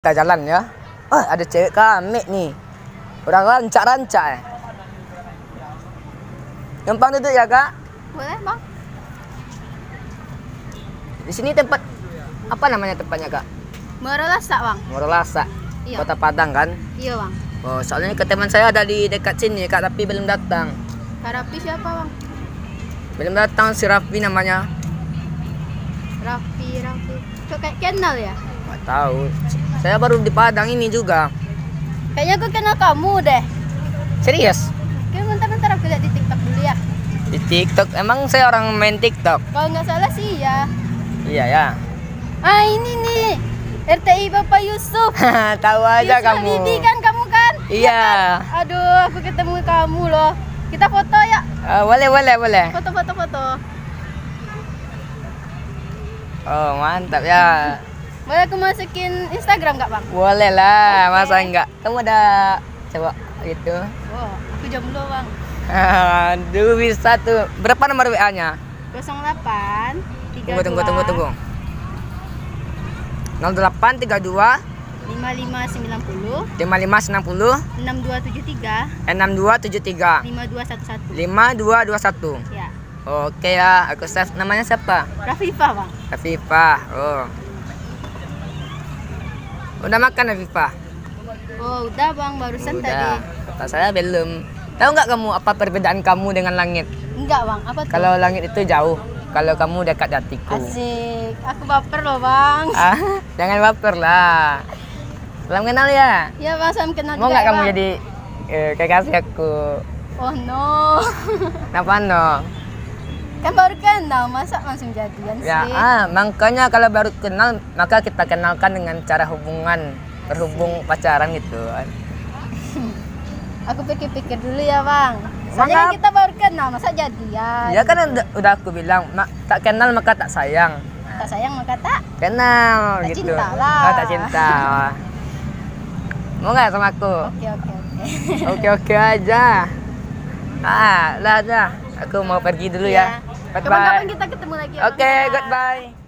Kita jalan ya. Oh, ada cewek kami nih. Udah rancak-rancak ya. Numpang duduk ya, Kak? Boleh, Bang. Di sini tempat apa namanya tempatnya, Kak? Merelasa, Bang. Morolasa. Iya. Kota Padang kan? Iya, Bang. Oh, soalnya ke teman saya ada di dekat sini, Kak, tapi belum datang. Karapi siapa, Bang? Belum datang si Raffi namanya. Raffi. Kok kayak kenal ya? Nggak tahu. Saya baru di Padang ini juga. Kayaknya aku kenal kamu deh. Serius? Oke, bentar aku lihat di TikTok dulu ya. Di TikTok. Emang saya orang main TikTok? Kalau nggak salah sih ya. Iya ya. Ah, ini nih. RTI Bapak Yusuf. Tahu aja Yusuf kamu. Habibie kan kamu kan? Iya. Aduh, aku ketemu kamu loh. Kita foto ya. Boleh. Foto. Oh, mantap ya. Boleh aku masukin Instagram nggak, Bang? Boleh lah, Oke. masa enggak? Kamu ada coba gitu. Oh, aku jomblo, Bang. Aduh, bisa tuh. Berapa nomor WA-nya? 08 Tunggu. 0832 5590 5590 6273 6273 5211. 5221. Ya, Oke ya, aku save. Namanya siapa? Rafifah, Bang. Afifah. Oh. Udah makan Afifah? Oh, udah, Bang, barusan tadi. Udah. Kata saya belum. Tahu nggak kamu apa perbedaan kamu dengan langit? Enggak, Bang. Apa tuh? Kalau langit itu jauh, kalau kamu dekat di hatiku. Asik. Aku baper loh, Bang. Jangan baper lah. Salam kenal ya. Ya, Bang, salam kenal Mau juga nggak ya, kamu Bang. jadi kekasih aku? Oh, no. Kenapa no? Kan baru kenal, masa langsung jadian Ya, sih? makanya kalau baru kenal, maka kita kenalkan dengan cara hubungan, berhubung pacaran gitu kan. Aku pikir-pikir dulu ya, Bang. Soalnya kan kita baru kenal, masa jadian? Ya kan udah aku bilang, tak kenal maka tak sayang. Tak sayang maka tak. Kenal Tak gitu. cinta lah. Oh, tak cinta. Mau nggak sama aku? Oke. Oke aja. Lah. Aku mau pergi dulu ya. Kapan-kapan Bye. kita ketemu lagi. Oke, Bang. goodbye.